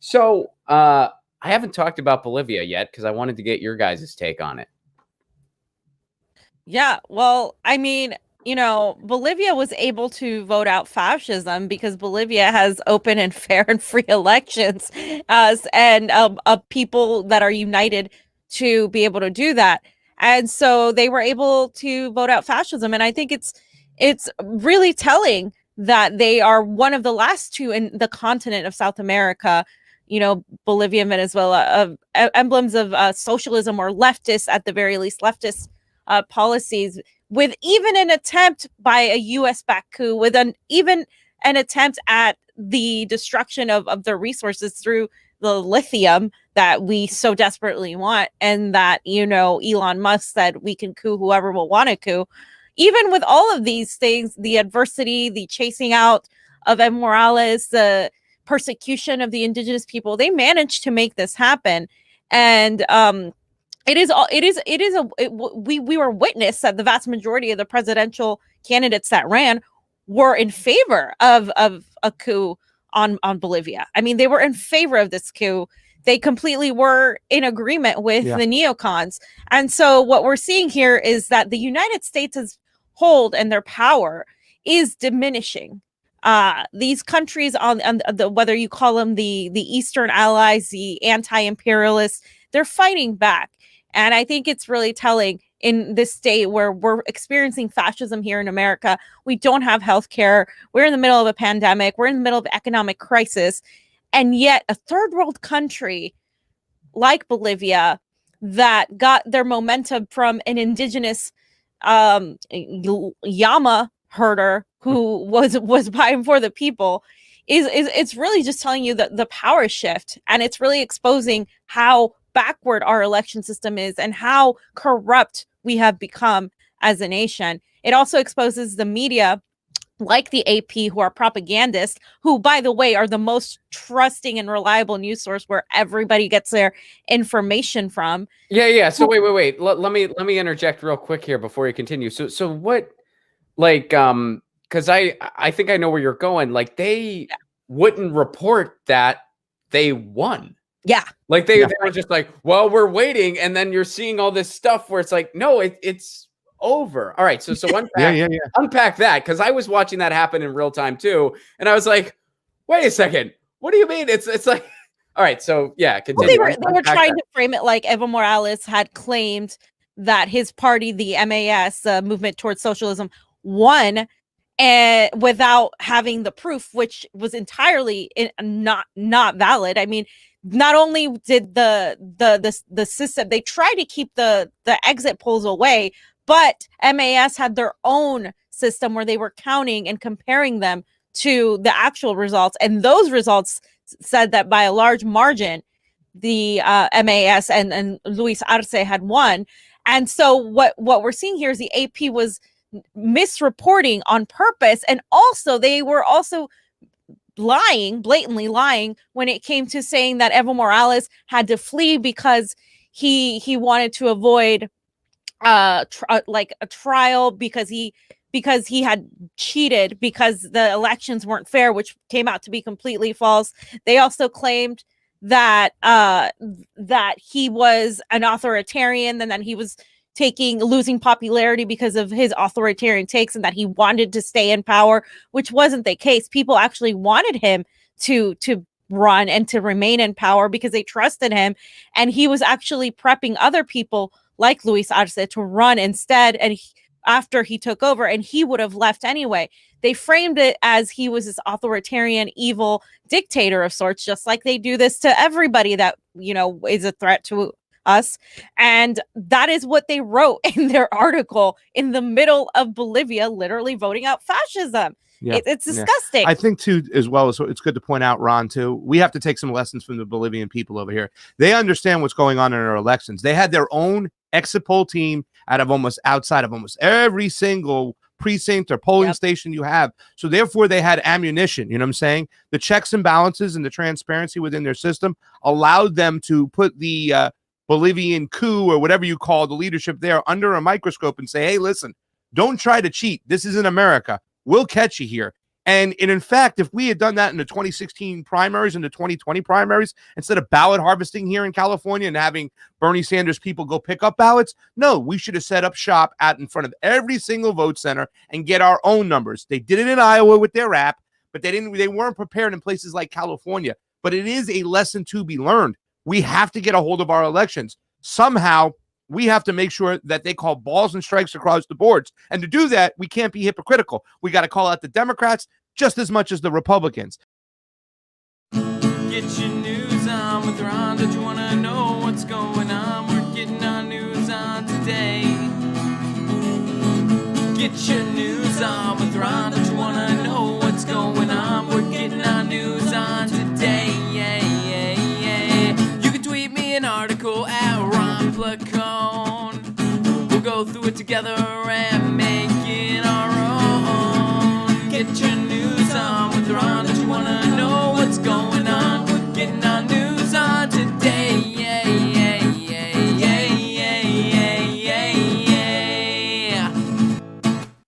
So, I haven't talked about Bolivia yet because I wanted to get your guys' take on it. Yeah, well, I mean, Bolivia was able to vote out fascism because Bolivia has open and fair and free elections, and people that are united to be able to do that. And so they were able to vote out fascism. And I think it's really telling that they are one of the last two in the continent of South America, Bolivia and Venezuela, of emblems of socialism, or leftist, at the very least, leftist policies, with even an attempt by a U.S.-backed coup, with even an attempt at the destruction of their resources through the lithium that we so desperately want, and that, Elon Musk said we can coup whoever will want to coup. Even with all of these things, the adversity, the chasing out of Evo Morales, the persecution of the indigenous people, they managed to make this happen. And we were witness that the vast majority of the presidential candidates that ran were in favor of a coup on Bolivia. I mean, they were in favor of this coup. They completely were in agreement with the neocons. And so what we're seeing here is that the United States' hold and their power is diminishing. These countries on the, whether you call them the Eastern allies, the anti-imperialists, they're fighting back. And I think it's really telling in this state where we're experiencing fascism here in America. We don't have healthcare. We're in the middle of a pandemic. We're in the middle of economic crisis. And yet a third world country like Bolivia, that got their momentum from an indigenous llama herder who was by and for the people, is it's really just telling you that the power shift, and it's really exposing how backward our election system is and how corrupt we have become as a nation. It also exposes the media, like the AP, who are propagandists, who, by the way, are the most trusting and reliable news source where everybody gets their information from. Yeah. So wait. Let me interject real quick here before you continue. So what, like, because I think I know where you're going. Like, they wouldn't report that they won. Yeah. Like they were just like, well, we're waiting, and then you're seeing all this stuff where it's like, no, it's over. All right, so unpack that, because I was watching that happen in real time too, and I was like, wait a second, what do you mean? It's like, all right, so yeah, continue. Well, they were trying to frame it like Evo Morales had claimed that his party, the MAS, Movement Towards Socialism, won, and without having the proof, which was entirely not valid. I mean, not only did the system, they tried to keep the exit polls away, but MAS had their own system where they were counting and comparing them to the actual results, and those results said that by a large margin, the MAS and Luis Arce had won. And so what we're seeing here is the AP was misreporting on purpose, and also they were also blatantly lying when it came to saying that Evo Morales had to flee because he wanted to avoid like a trial, because he had cheated, because the elections weren't fair, which came out to be completely false. They also claimed that he was an authoritarian, and that he was losing popularity because of his authoritarian takes, and that he wanted to stay in power, which wasn't the case. People actually wanted him to run and to remain in power because they trusted him, and he was actually prepping other people like Luis Arce to run instead, and after he took over, and he would have left anyway. They framed it as he was this authoritarian, evil dictator of sorts, just like they do this to everybody that, is a threat to us. And that is what they wrote in their article, in the middle of Bolivia literally voting out fascism. Yeah. It's disgusting. I think too, as well, so it's good to point out, Ron, too, we have to take some lessons from the Bolivian people over here. They understand what's going on in our elections. They had their own exit poll team outside of almost every single precinct or polling station you have. So therefore they had ammunition. You know what I'm saying? The checks and balances and the transparency within their system allowed them to put the Bolivian coup, or whatever you call the leadership there, under a microscope and say, hey, listen, don't try to cheat. This isn't America. We'll catch you here. And in fact, if we had done that in the 2016 primaries and the 2020 primaries, instead of ballot harvesting here in California and having Bernie Sanders people go pick up ballots, no, we should have set up shop out in front of every single vote center and get our own numbers. They did it in Iowa with their app, but they weren't prepared in places like California. But it is a lesson to be learned. We have to get a hold of our elections. Somehow, we have to make sure that they call balls and strikes across the boards. And to do that, we can't be hypocritical. We got to call out the Democrats just as much as the Republicans. Get your news on with Ron. Don't you want to know what's going on? We're getting our news on today. Get your news on with Ron. Don't you want to know what's going on? We're getting our news on today. Yeah, yeah, yeah. You can tweet me an article at Ron Placone. We'll go through it together and make it our own. Get your